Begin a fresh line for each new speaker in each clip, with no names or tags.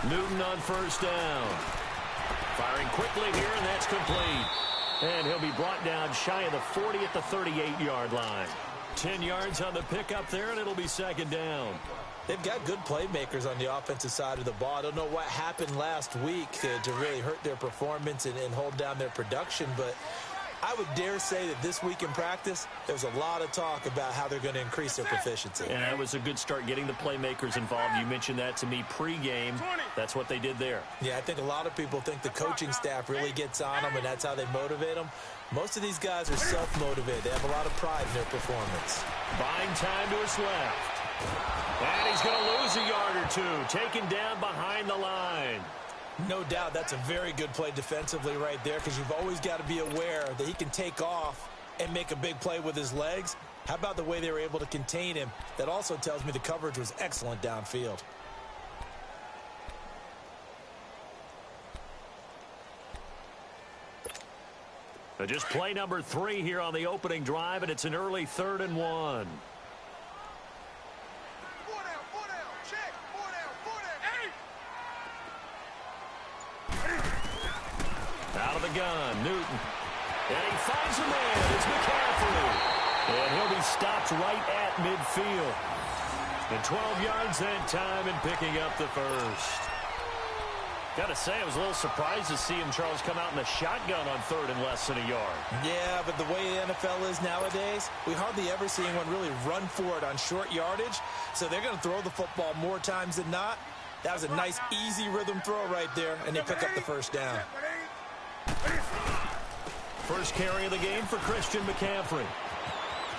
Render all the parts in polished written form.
Newton on first down. Firing quickly here, and that's complete. And he'll be brought down shy of the 40 at the 38-yard line. 10 yards on the pickup there, and it'll be second down.
They've got good playmakers on the offensive side of the ball. I don't know what happened last week to really hurt their performance and hold down their production, but I would dare say that this week in practice, there's a lot of talk about how they're going to increase their proficiency.
And that was a good start getting the playmakers involved. You mentioned that to me pregame. That's what they did there.
Yeah, I think a lot of people think the coaching staff really gets on them, and that's how they motivate them. Most of these guys are self-motivated. They have a lot of pride in their performance.
Buying time to his left. And he's going to lose a yard or two, taken down behind the line.
No doubt that's a very good play defensively right there, because you've always got to be aware that he can take off and make a big play with his legs. How about the way they were able to contain him? That also tells me the coverage was excellent downfield.
Just play number 3 here on the opening drive, and it's an early 3rd and 1. Out of the gun, Newton. And he finds a man. It's McCaffrey. And he'll be stopped right at midfield. And 12 yards that time and picking up the first. Got to say, I was a little surprised to see him, Charles, come out in the shotgun on 3rd and less than a yard.
Yeah, but the way the NFL is nowadays, we hardly ever see anyone really run for it on short yardage. So they're going to throw the football more times than not. That was a nice, easy rhythm throw right there, and they pick up the first down.
First carry of the game for Christian McCaffrey.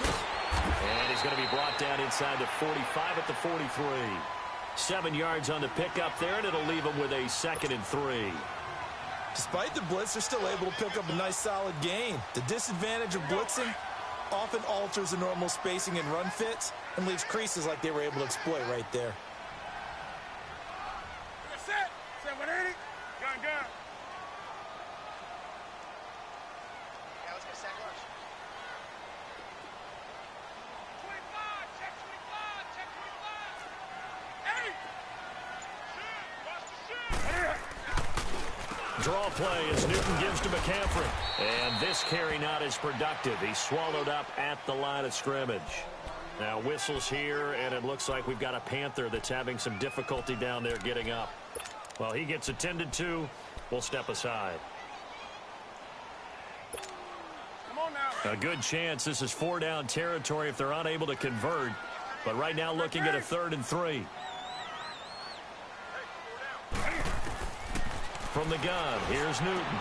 And he's going to be brought down inside the 45 at the 43. 7 yards on the pickup there, and it'll leave him with a 2nd and 3.
Despite the blitz, they're still able to pick up a nice, solid gain. The disadvantage of blitzing often alters the normal spacing and run fits and leaves creases like they were able to exploit right there.
Set 180. Gun. Yeah, let's get sack rush. 25, check 25.
Draw play as Newton gives to McCaffrey. And this carry not as productive. He's swallowed up at the line of scrimmage. Now whistles here, and it looks like we've got a Panther that's having some difficulty down there getting up. Well, he gets attended to. We'll step aside.
Come on now.
A good chance this is 4-down territory if they're unable to convert. But right now looking at a 3rd and 3. From the gun, here's Newton.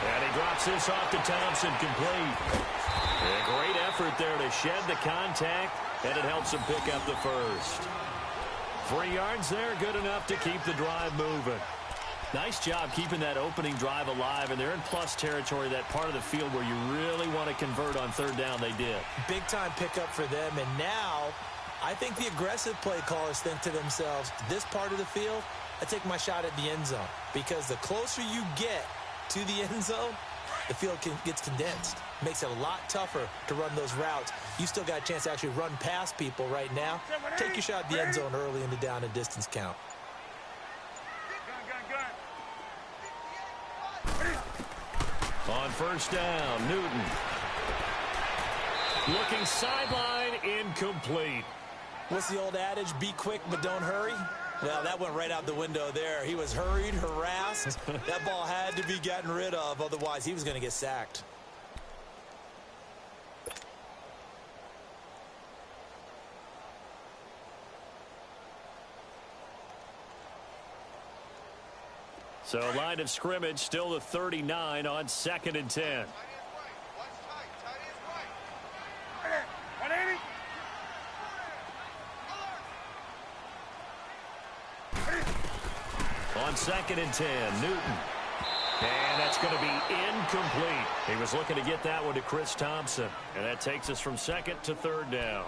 And he drops this off to Thompson, complete. A great effort there to shed the contact, and it helps him pick up the first. 3 yards there, good enough to keep the drive moving. Nice job keeping that opening drive alive, and they're in plus territory, that part of the field where you really want to convert on 3rd down. They did.
Big-time pickup for them, and now I think the aggressive play callers think to themselves, this part of the field, I take my shot at the end zone, because the closer you get to the end zone, the field gets condensed. Makes it a lot tougher to run those routes. You still got a chance to actually run past people right now. Take your shot at the end zone early in the down and distance count.
On first down, Newton. Looking sideline, incomplete.
What's the old adage? Be quick, but don't hurry. Well, that went right out the window there. He was hurried, harassed. That ball had to be gotten rid of, otherwise he was going to get sacked.
So line of scrimmage still the 39 on 2nd and 10. On 2nd and 10, Newton. And that's going to be incomplete. He was looking to get that one to Chris Thompson. And that takes us from 2nd to 3rd down.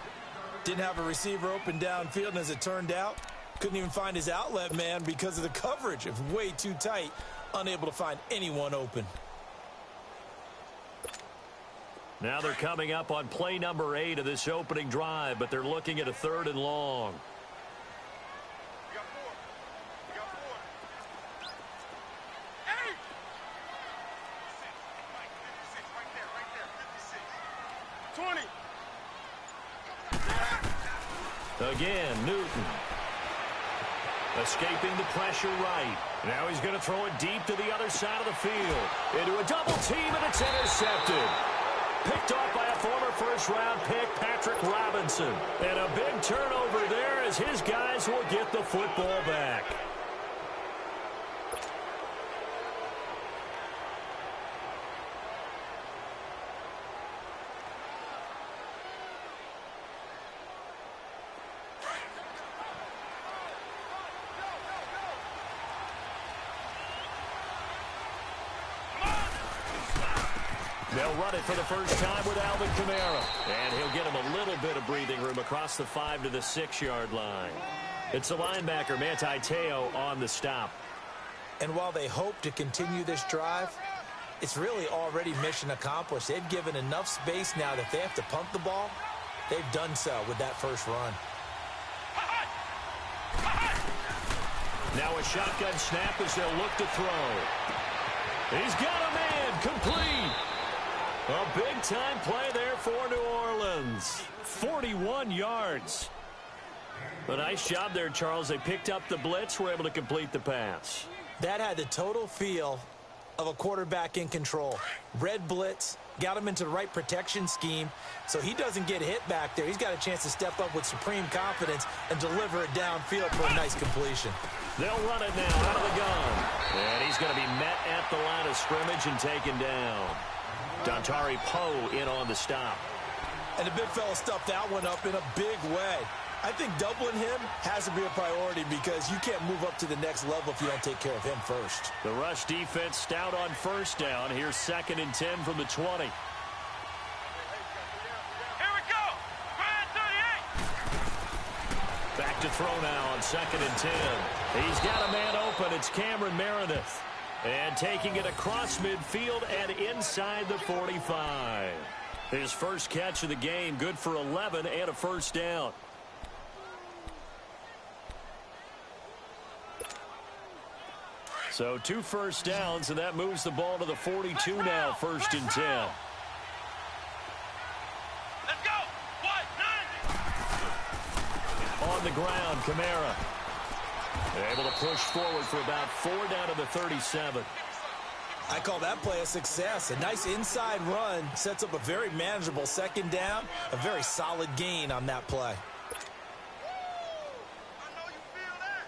Didn't have a receiver open downfield, and as it turned out, Couldn't even find his outlet man because of the coverage. It's way too tight. Unable to find anyone open.
Now they're coming up on play number 8 of this opening drive, but they're looking at a 3rd and long.
We got 4. We got 4. Hey! 56, right there, 56. 20.
Again, Newton. Escaping the pressure right. Now he's going to throw it deep to the other side of the field. Into a double team, and it's intercepted. Picked off by a former first-round pick, Patrick Robinson. And a big turnover there as his guys will get the football back. They'll run it for the first time with Alvin Kamara. And he'll get him a little bit of breathing room across the 5 to the 6-yard line. It's the linebacker, Manti Te'o, on the stop.
And while they hope to continue this drive, it's really already mission accomplished. They've given enough space now that if they have to punt the ball, they've done so with that first run.
Now a shotgun snap as they'll look to throw. He's got a man, complete. A big-time play there for New Orleans. 41 yards. A nice job there, Charles. They picked up the blitz, were able to complete the pass.
That had the total feel of a quarterback in control. Red blitz, got him into the right protection scheme, so he doesn't get hit back there. He's got a chance to step up with supreme confidence and deliver it downfield for a nice completion.
They'll run it now out of the gun. And he's going to be met at the line of scrimmage and taken down. Dontari Poe in on the stop.
And the big fella stuffed that one up in a big way. I think doubling him has to be a priority because you can't move up to the next level if you don't take care of him first.
The rush defense stout on first down. Here's 2nd and 10 from the 20.
Here we go. Grind 38.
Back to throw now on 2nd and 10. He's got a man open. It's Cameron Meredith. And taking it across midfield and inside the 45. His first catch of the game, good for 11 and a first down. So 2 first downs, and that moves the ball to the 42 now, 1st and 10.
Let's go. 1-9.
On the ground, Kamara. Able to push forward for about 4 down to the 37.
I call that play a success. A nice inside run sets up a very manageable 2nd down. A very solid gain on that play.
I know you feel that.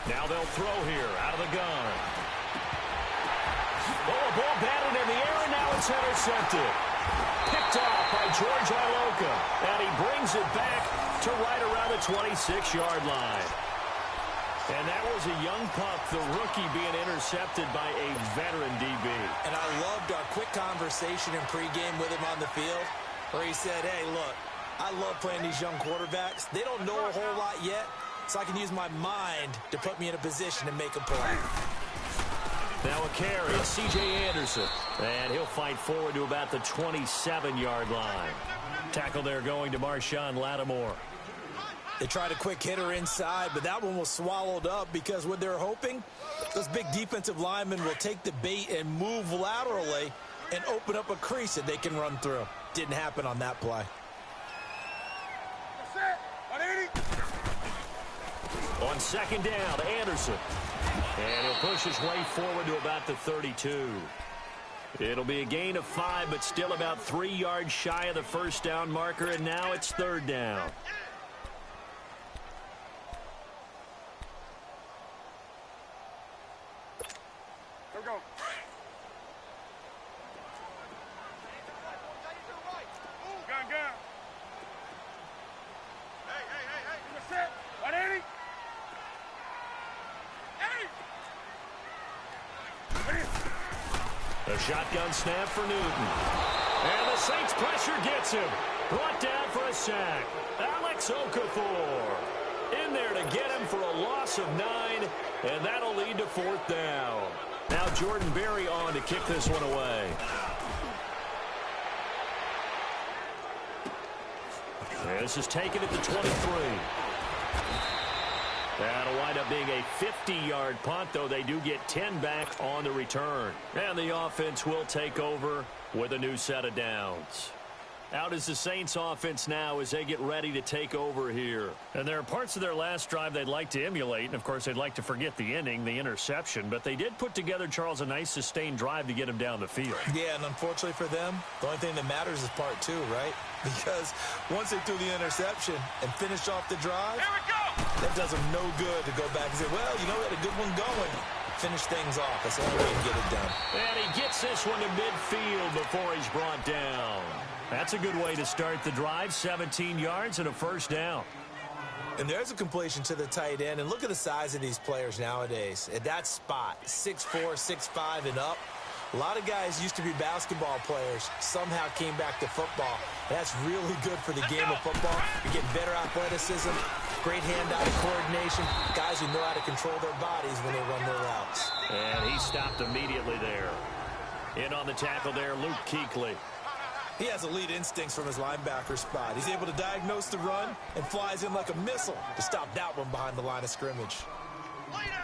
Now they'll throw here out of the gun. Oh, a ball batted in the air, and now it's intercepted. Picked off by George Iloka, and he brings it back to right around the 26-yard line. And that was a young pup, the rookie, being intercepted by a veteran DB.
And I loved our quick conversation in pregame with him on the field where he said, hey, look, I love playing these young quarterbacks. They don't know a whole lot yet, so I can use my mind to put me in a position to make a play.
Now a carry, it's C.J. Anderson. And he'll fight forward to about the 27-yard line. Tackle there going to Marshawn Lattimore.
They tried a quick hitter inside, but that one was swallowed up because what they're hoping, those big defensive linemen will take the bait and move laterally and open up a crease that they can run through. Didn't happen on that play.
On 2nd down, Anderson. And he'll push his way forward to about the 32. It'll be a gain of 5, but still about 3 yards shy of the first down marker, and now it's 3rd down.
Here we go.
A shotgun snap for Newton. And the Saints pressure gets him. Brought down for a sack. Alex Okafor in there to get him for a loss of 9, and that'll lead to 4th down. Now Jordan Berry on to kick this one away. This is taken at the 23. That'll wind up being a 50-yard punt, though they do get 10 back on the return. And the offense will take over with a new set of downs. Out is the Saints offense now as they get ready to take over here. And there are parts of their last drive they'd like to emulate. And, of course, they'd like to forget the ending, the interception. But they did put together, Charles, a nice sustained drive to get him down the field.
Yeah, and unfortunately for them, the only thing that matters is part 2, right? Because once they threw the interception and finished off the drive,
Here we go!
that does them no good to go back and say, well, you know, we had a good one going. Finish things off. That's the only way to get it done.
And he gets this one to midfield before he's brought down. That's a good way to start the drive. 17 yards and a 1st down.
And there's a completion to the tight end. And look at the size of these players nowadays. At that spot, 6'4", 6'5", and up. A lot of guys used to be basketball players, somehow came back to football. That's really good for the game of football. You're getting better athleticism, great hand-eye coordination, guys who know how to control their bodies when they run their routes.
And he stopped immediately there. In on the tackle there, Luke Kuechly.
He has elite instincts from his linebacker spot. He's able to diagnose the run and flies in like a missile to stop that one behind the line of scrimmage.
Lay down!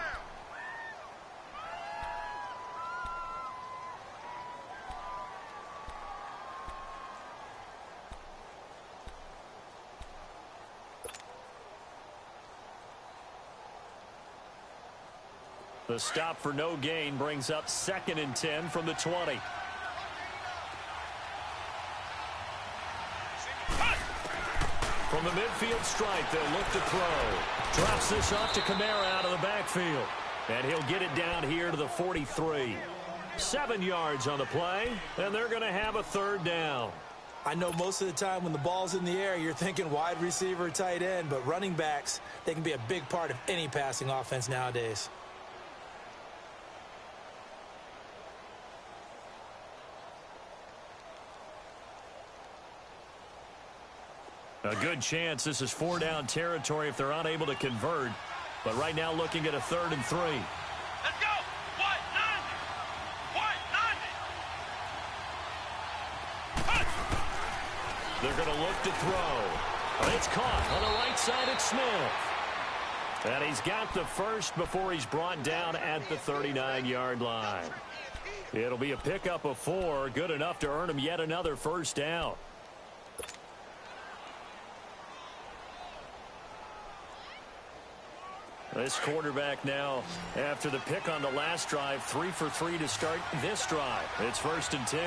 The stop for no gain brings up 2nd and 10 from the 20. From the midfield stripe, they'll look to throw. Drops this off to Kamara out of the backfield. And he'll get it down here to the 43. 7 yards on the play, and they're going to have a 3rd down.
I know most of the time when the ball's in the air, you're thinking wide receiver, tight end, but running backs, they can be a big part of any passing offense nowadays.
A good chance this is 4-down territory if they're unable to convert. But right now looking at a 3rd and 3.
Let's go! White 90! White 90! Punch!
They're going to look to throw. It's caught on the right side at Smith. And he's got the 1st before he's brought down at the 39-yard line. It'll be a pickup of 4, good enough to earn him yet another 1st down. This quarterback now, after the pick on the last drive, 3 for 3 to start this drive. It's 1st and 10.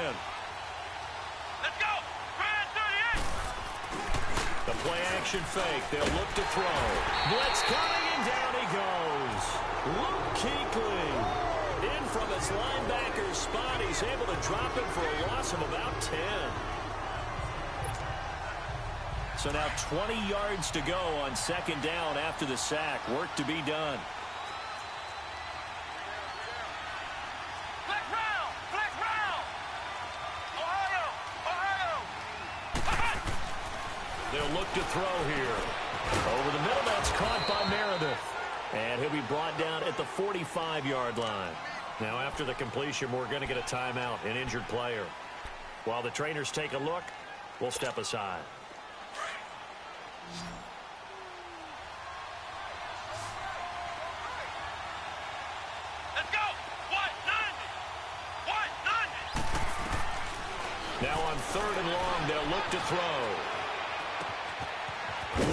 Let's go! Grand 38!
The play-action fake. They'll look to throw. Blitz coming, and down he goes. Luke Kuechly in from his linebacker's spot. He's able to drop him for a loss of about 10. So now 20 yards to go on 2nd down after the sack. Work to be done.
Flex round! Flex round! Ohio! Ohio!
They'll look to throw here. Over the middle, that's caught by Meredith. And he'll be brought down at the 45-yard line. Now after the completion, we're going to get a timeout, an injured player. While the trainers take a look, we'll step aside.
Let's go! White 90! White 90!
Now on 3rd and long, they'll look to throw.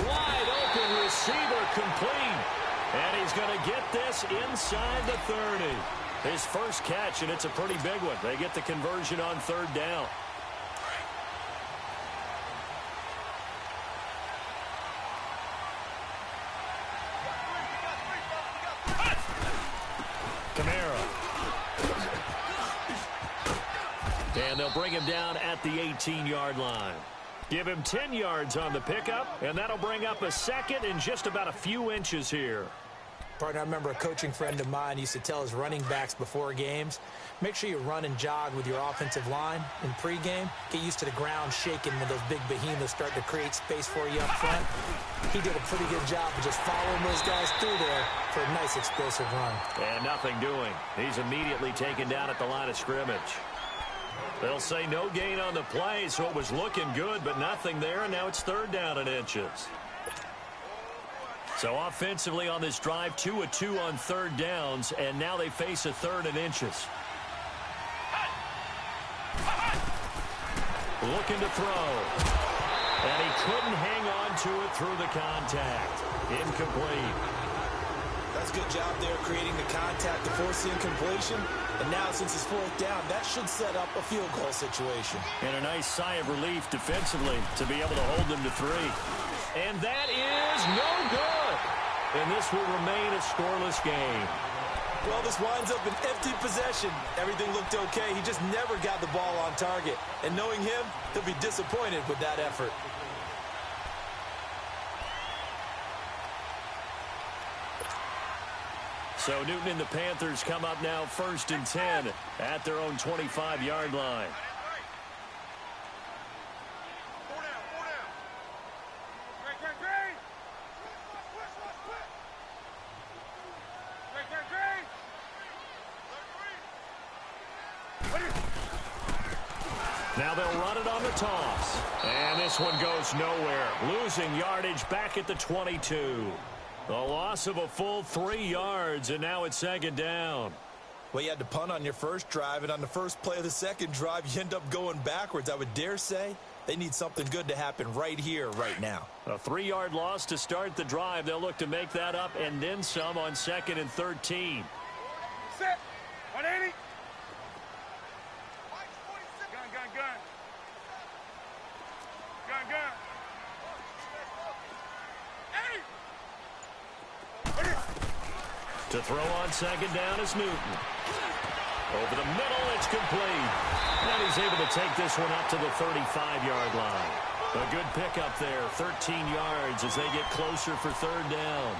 Wide open receiver complete. And he's going to get this inside the 30. His 1st catch, and it's a pretty big one. They get the conversion on 3rd down. Kamara. And they'll bring him down at the 18-yard line. Give him 10 yards on the pickup, and that'll bring up a 2nd and just about a few inches here.
Partner, I remember a coaching friend of mine used to tell his running backs before games, make sure you run and jog with your offensive line in pregame. Get used to the ground shaking when those big behemoths start to create space for you up front. He did a pretty good job of just following those guys through there for a nice explosive run.
And nothing doing. He's immediately taken down at the line of scrimmage. They'll say no gain on the play, so it was looking good, but nothing there, and now it's 3rd down and inches. So offensively on this drive, 2 of 2 on 3rd downs, and now they face a 3rd and inches. Looking to throw. And he couldn't hang on to it through the contact. Incomplete.
That's a good job there creating the contact to force the incompletion. And now since it's 4th down, that should set up a field goal situation.
And a nice sigh of relief defensively to be able to hold them to 3. And that is no good. And this will remain a scoreless game.
Well, this winds up an empty possession. Everything looked okay. He just never got the ball on target. And knowing him, he'll be disappointed with that effort.
So Newton and the Panthers come up now 1st and 10 at their own 25-yard line. Now they'll run it on the toss. And this one goes nowhere. Losing yardage back at the 22. A loss of a full 3 yards, and now it's 2nd down.
Well, you had to punt on your first drive, and on the first play of the second drive, you end up going backwards. I would dare say they need something good to happen right here, right now.
A 3-yard loss to start the drive. They'll look to make that up and then some on 2nd and 13.
Set. 180. Gun.
To throw on 2nd down is Newton. Over the middle, it's complete. And he's able to take this one up to the 35-yard line. A good pickup there, 13 yards as they get closer for 3rd down.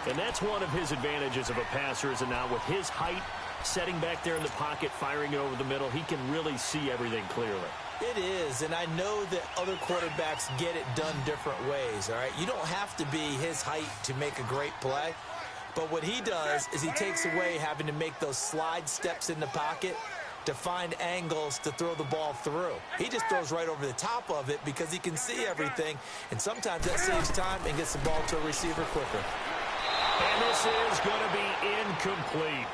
And that's one of his advantages of a passer, is it not? With his height, setting back there in the pocket, firing it over the middle, he can really see everything clearly.
It is, and I know that other quarterbacks get it done different ways, all right? You don't have to be his height to make a great play. But what he does is he takes away having to make those slide steps in the pocket to find angles to throw the ball through. He just throws right over the top of it because he can see everything, and sometimes that saves time and gets the ball to a receiver quicker.
And this is going to be incomplete.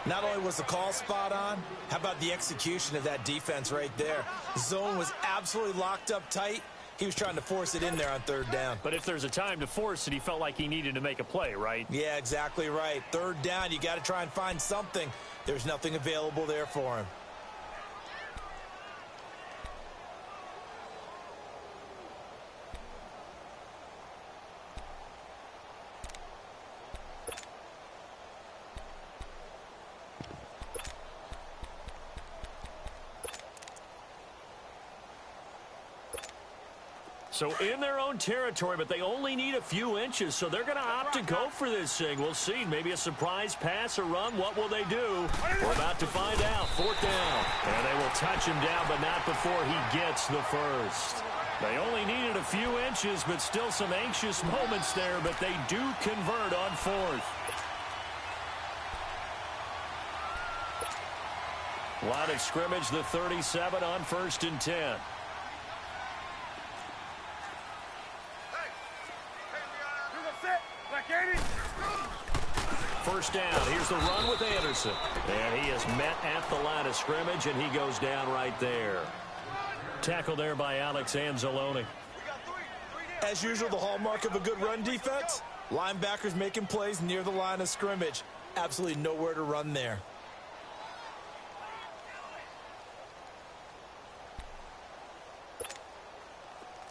Not only was the call spot on, how about the execution of that defense right there? The zone was absolutely locked up tight. He was trying to force it in there on 3rd down.
But if there's a time to force it, he felt like he needed to make a play, right?
Yeah, exactly right. 3rd down, you got to try and find something. There's nothing available there for him.
So in their own territory, but they only need a few inches, so they're going to opt to go for this thing. We'll see. Maybe a surprise pass or run. What will they do? We're about to find out. 4th down. And they will touch him down, but not before he gets the first. They only needed a few inches, but still some anxious moments there, but they do convert on 4th. Line of scrimmage, the 37 on 1st and 10. First down. Here's the run with Anderson. And he is met at the line of scrimmage, and he goes down right there. Tackle there by Alex Anzalone.
As usual, the hallmark of a good run defense, linebackers making plays near the line of scrimmage. Absolutely nowhere to run there.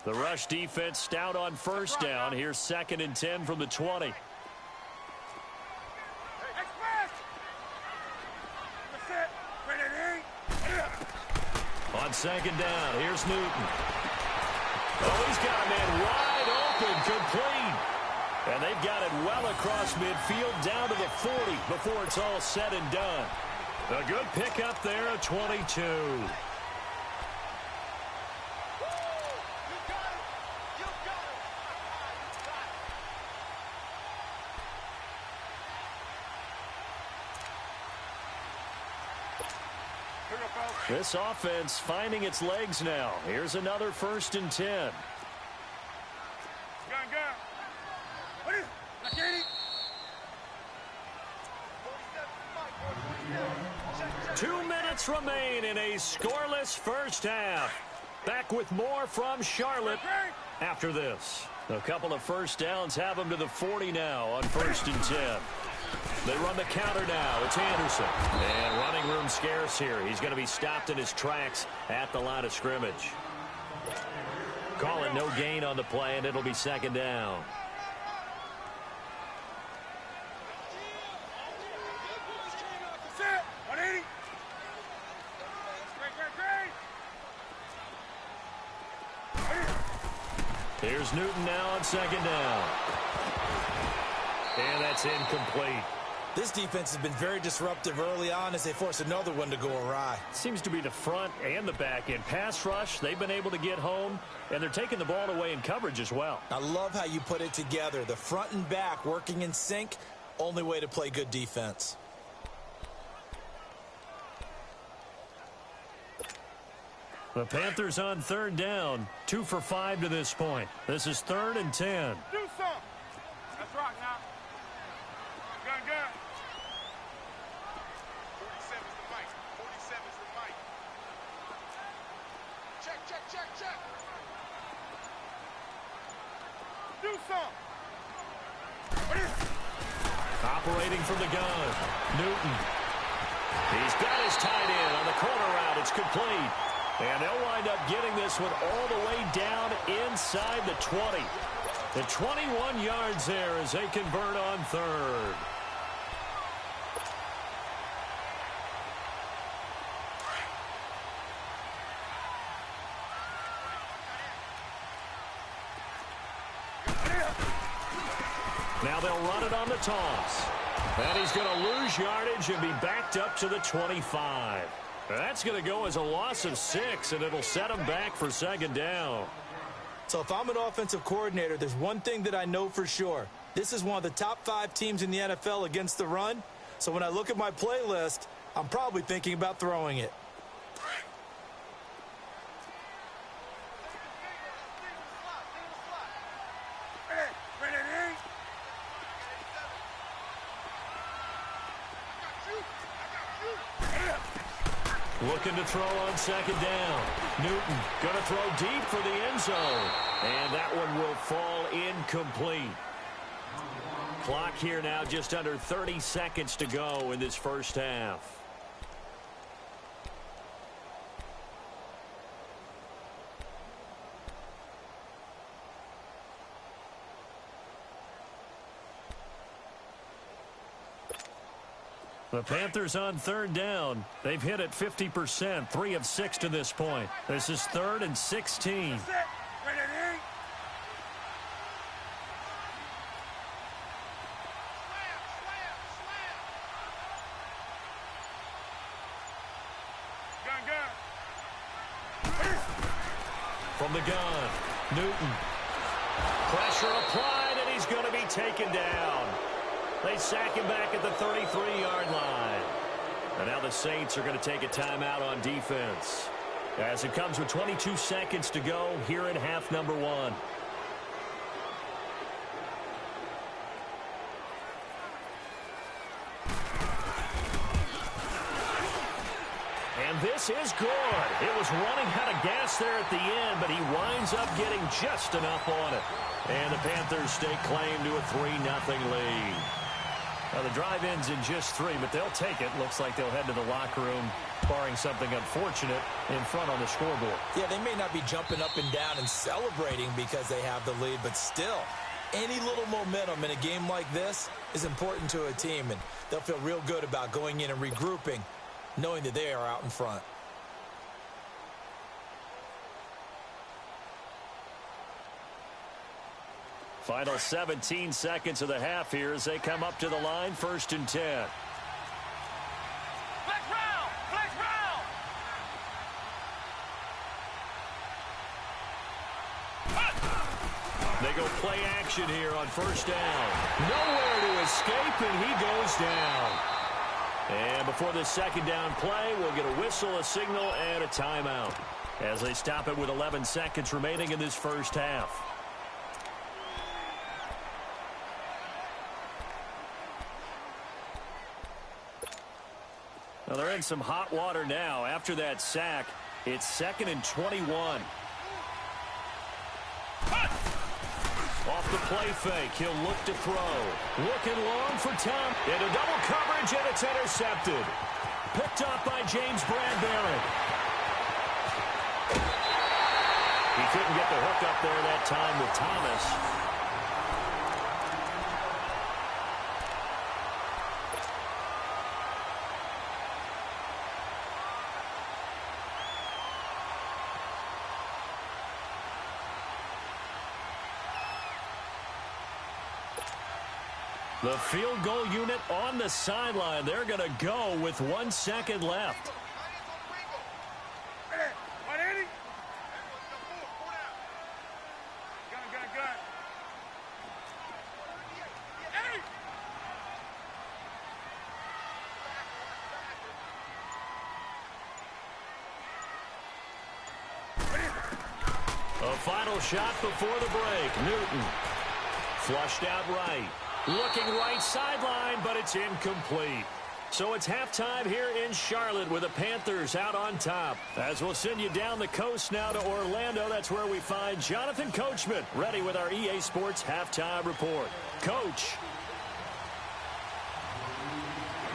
The rush defense stout on 1st down. Here's 2nd and 10 from the 20. On 2nd down, here's Newton. Oh, he's got a man wide open, complete. And they've got it well across midfield down to the 40 before it's all said and done. A good pickup there at 22. This offense finding its legs now. Here's another 1st and 10. 2 minutes remain in a scoreless first half. Back with more from Charlotte after this. A couple of first downs have them to the 40 now on 1st and 10. They run the counter now. It's Anderson. And running room scarce here. He's going to be stopped in his tracks at the line of scrimmage. Call it no gain on the play, and it'll be 2nd down. Here's Newton now on 2nd down. And that's incomplete.
This defense has been very disruptive early on as they force another one to go awry.
Seems to be the front and the back end. Pass rush, they've been able to get home, and they're taking the ball away in coverage as well.
I love how you put it together. The front and back working in sync, only way to play good defense.
The Panthers on 3rd down, 2 for 5 to this point. This is 3rd and 10.
Do something. Let's rock now. Gun. 47's the mic. 47's the mic. Check. Do something.
Operating from the gun, Newton. He's got his tight end on the corner route. It's complete. And they'll wind up getting this one all the way down inside the 20. The 21 yards there as they convert on 3rd. Now they'll run it on the toss. And he's going to lose yardage and be backed up to the 25. That's going to go as a loss of 6, and it'll set him back for 2nd down.
So if I'm an offensive coordinator, there's one thing that I know for sure. This is one of the top 5 teams in the NFL against the run. So when I look at my playlist, I'm probably thinking about throwing it.
Looking to throw on 2nd down. Newton going to throw deep for the end zone. And that one will fall incomplete. Clock here now just under 30 seconds to go in this first half. The Panthers on 3rd down. They've hit it 50%, 3 of 6 to this point. This is 3rd and 16. From the gun, Newton. Pressure applied, and he's going to be taken down. They sack him back at the 33-yard line. And now the Saints are going to take a timeout on defense. As it comes with 22 seconds to go here in half number 1. And this is good. It was running out of gas there at the end, but he winds up getting just enough on it. And the Panthers stake claim to a 3-0 lead. Now, the drive ends in just 3, but they'll take it. Looks like they'll head to the locker room, barring something unfortunate, in front on the scoreboard.
Yeah, they may not be jumping up and down and celebrating because they have the lead, but still, any little momentum in a game like this is important to a team, and they'll feel real good about going in and regrouping, knowing that they are out in front.
Final 17 seconds of the half here as they come up to the line, 1st and 10.
Flex round! Flex round!
They go play action here on 1st down. Nowhere to escape, and he goes down. And before the 2nd down play, we'll get a whistle, a signal, and a timeout as they stop it with 11 seconds remaining in this first half. Well, they're in some hot water now. After that sack, it's 2nd and 21. Off the play fake, he'll look to throw. Looking long for Tom. Into double coverage, and it's intercepted. Picked up by James Bradbury. He couldn't get the hook up there that time with Thomas. The field goal unit on the sideline. They're going to go with 1 second left. A final shot before the break. Newton flushed out right. Looking right sideline, but it's incomplete. So it's halftime here in Charlotte with the Panthers out on top. As we'll send you down the coast now to Orlando, that's where we find Jonathan Coachman ready with our EA Sports Halftime Report. Coach.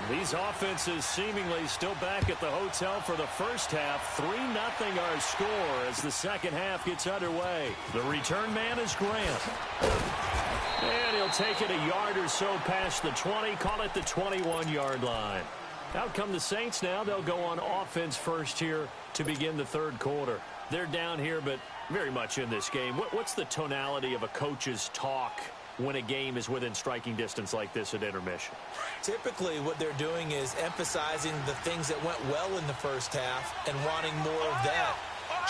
These offenses seemingly still back at the hotel for the first half. 3-0 our score as the second half gets underway. The return man is Grant. And he'll take it a yard or so past the 20, call it the 21-yard line. Out come the Saints now. They'll go on offense first here to begin the third quarter. They're down here, but very much in this game. What's the tonality of a coach's talk when a game is within striking distance like this at intermission?
Typically, what they're doing is emphasizing the things that went well in the first half and wanting more of that.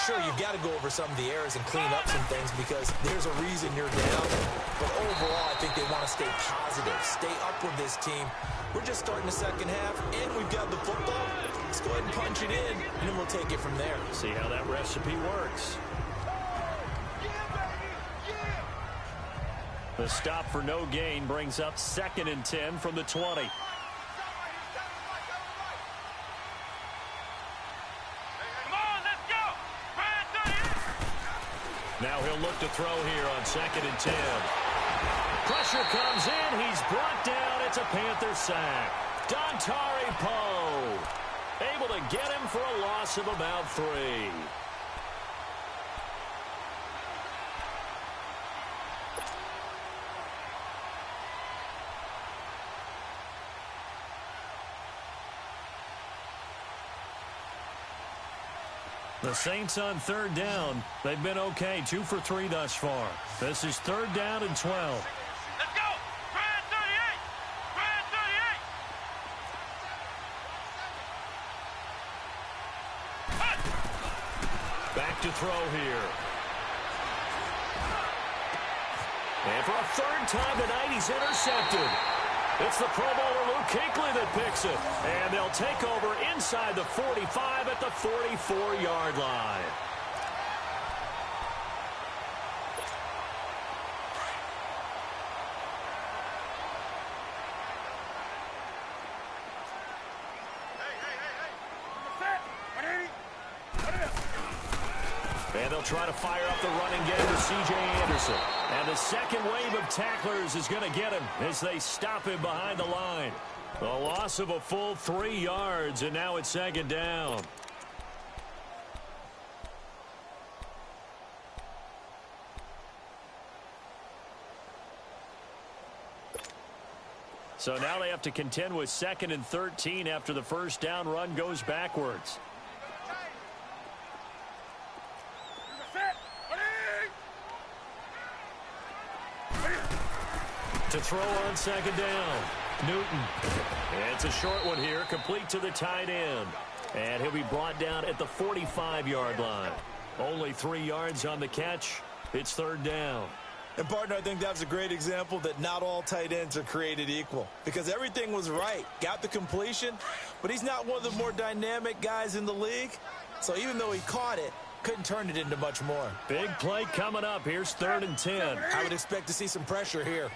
Sure, you've got to go over some of the errors and clean up some things because there's a reason you're down. But overall, I think they want to stay positive, stay up with this team. We're just starting the second half, and we've got the football. Let's go ahead and punch it in, and then we'll take it from there.
See how that recipe works. The stop for no gain brings up 2nd and 10 from the 20. Now he'll look to throw here on 2nd and 10. Pressure comes in. He's brought down. It's a Panther sack. Dontari Poe able to get him for a loss of about 3. The Saints on 3rd down. They've been okay, 2 for 3 thus far. This is 3rd down and 12.
Let's go! Brad 38! Brad 38!
Back to throw here. And for a 3rd time tonight, he's intercepted. It's the Pro Bowler Luke Kuechly that picks it. And they'll take over inside the 45 at the 44-yard line. And they'll try to fire up the running game with C.J. Anderson. And the second wave of tacklers is going to get him as they stop him behind the line. A loss of a full 3 yards, and now it's 2nd down. So now they have to contend with 2nd and 13 after the first down run goes backwards. to throw on second down. Newton. It's a short one here, complete to the tight end. And he'll be brought down at the 45-yard line. Only 3 yards on the catch. It's third down.
And, partner, I think that was a great example that not all tight ends are created equal. Because everything was right. Got the completion, but he's not one of the more dynamic guys in the league. So even though he caught it, couldn't turn it into much more.
Big play coming up. Here's 3rd and 10.
I would expect to see some pressure here.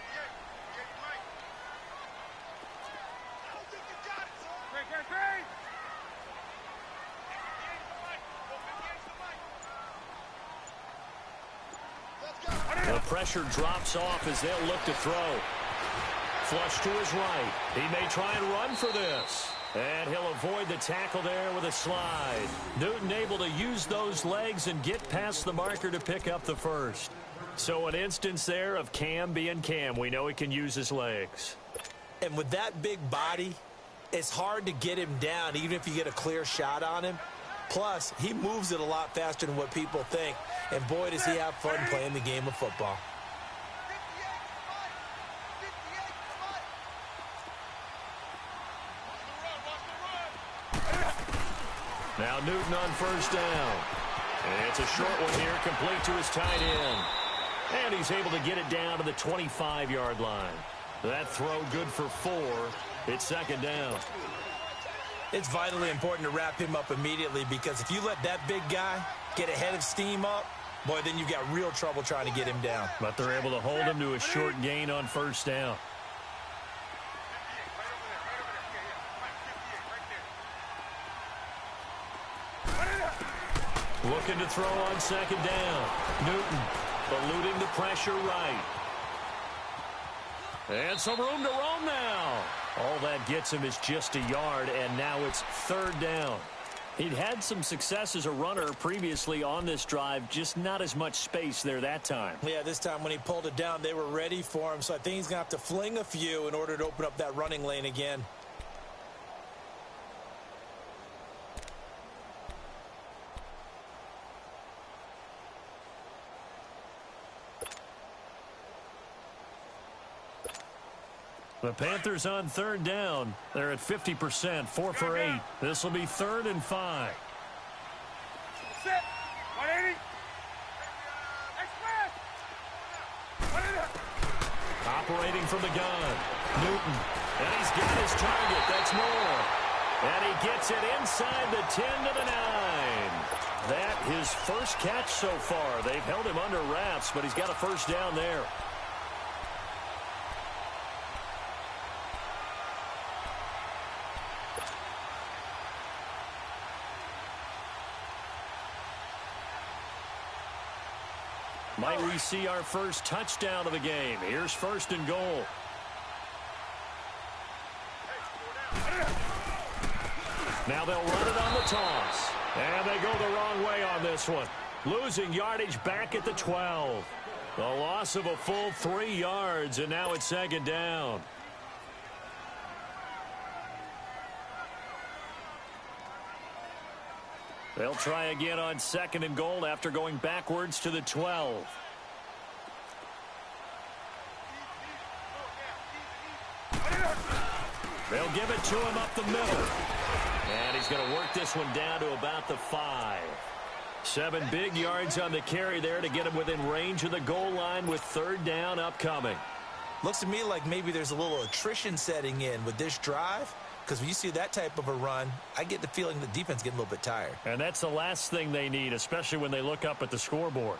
The pressure drops off as they'll look to throw. Flush to his right. He may try and run for this. And he'll avoid the tackle there with a slide. Newton able to use those legs and get past the marker to pick up the first. So an instance there of Cam being Cam. We know he can use his legs.
And with that big body, it's hard to get him down even if you get a clear shot on him. Plus, he moves it a lot faster than what people think. And boy, does he have fun playing the game of football.
Now Newton on first down. And it's a short one here, complete to his tight end. And he's able to get it down to the 25-yard line. That throw good for 4. It's second down.
It's vitally important to wrap him up immediately because if you let that big guy get a head of steam up, boy, then you've got real trouble trying to get him down.
But they're able to hold him to a short gain on first down. Looking to throw on second down. Newton eluding the pressure right. And some room to roam now. All that gets him is just a yard, and now it's third down. He'd had some success as a runner previously on this drive, just not as much space there that time.
Yeah, this time when he pulled it down, they were ready for him, so I think he's going to have to fling a few in order to open up that running lane again.
The Panthers on third down. They're at 50%, 4 for 8. This will be 3rd and 5.
Set. 180. Express.
Operating from the gun. Newton. And he's got his target. That's more. And he gets it inside the 10 to the 9. That his first catch so far. They've held him under wraps, but he's got a first down there. Might we see our first touchdown of the game? Here's 1st and goal. Now they'll run it on the toss. And they go the wrong way on this one. Losing yardage back at the 12. The loss of a full 3 yards, and now it's second down. They'll try again on 2nd and goal after going backwards to the 12. They'll give it to him up the middle. And he's going to work this one down to about the 5. 7 big yards on the carry there to get him within range of the goal line with 3rd down upcoming.
Looks to me like maybe there's a little attrition setting in with this drive. Because when you see that type of a run, I get the feeling the defense getting a little bit tired.
And that's the last thing they need, especially when they look up at the scoreboard.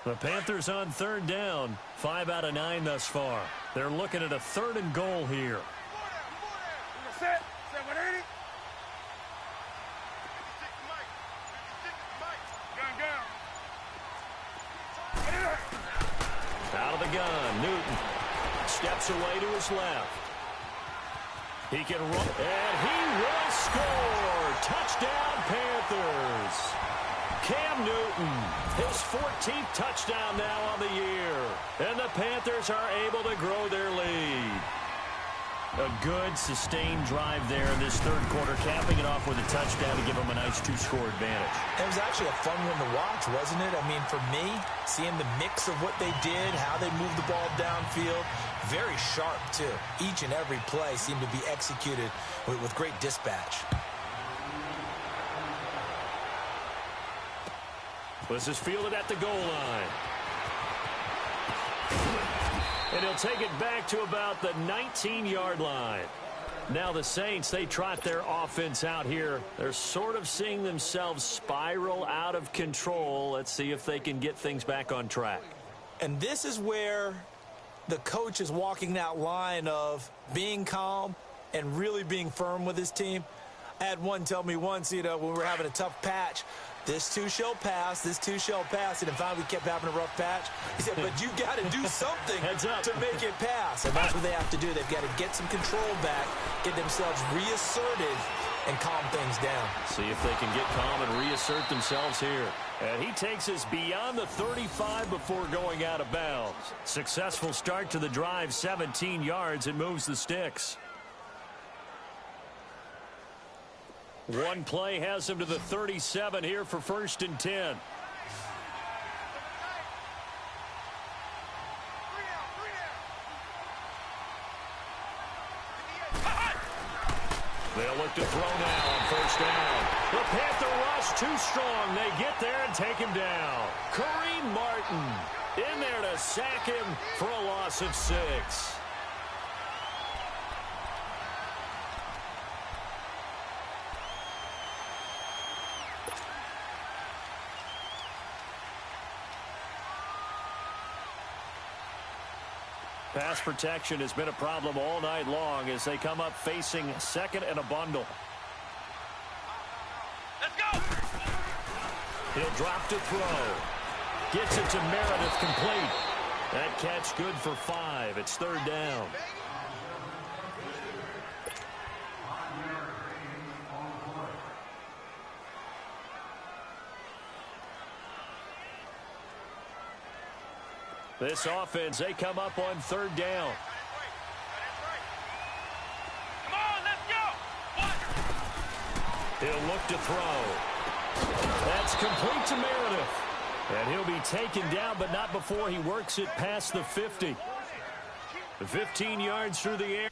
The Panthers on 3rd down, 5 out of 9 thus far. They're looking at a 3rd and goal here.
Set. 180.
Out of the gun, Newton steps away to his left. He can run, and he will score. Touchdown, Panthers. Cam Newton, his 14th touchdown now on the year. And the Panthers are able to grow their lead. A good, sustained drive there in this third quarter, capping it off with a touchdown to give them a nice two-score advantage.
It was actually a fun one to watch, wasn't it? I mean, for me, seeing the mix of what they did, how they moved the ball downfield, very sharp, too. Each and every play seemed to be executed with great dispatch.
This is fielded at the goal line. And he'll take it back to about the 19-yard line. Now the Saints, they trot their offense out here. They're sort of seeing themselves spiral out of control. Let's see if they can get things back on track.
And this is where the coach is walking that line of being calm and really being firm with his team. I had one tell me once, when we were having a tough patch, this too shall pass, this too shall pass. And finally we kept having a rough patch. He said, but you got to do something to make it pass. And that's what they have to do. They've got to get some control back, get themselves reasserted, and calm things down.
See if they can get calm and reassert themselves here. And he takes us beyond the 35 before going out of bounds. Successful start to the drive, 17 yards, and moves the sticks. One play has him to the 37 here for 1st and 10. They'll look to throw now on 1st down. The Panther rush too strong. They get there and take him down. Kareem Martin in there to sack him for a loss of 6. Pass protection has been a problem all night long as they come up facing 2nd and a bundle.
Let's go.
He'll drop to throw. Gets it to Meredith, complete. That catch good for 5. It's 3rd down. This offense, they come up on 3rd down.
Come on, let's go.
He'll look to throw. That's complete to Meredith. And he'll be taken down, but not before he works it past the 50. 15 yards through the air.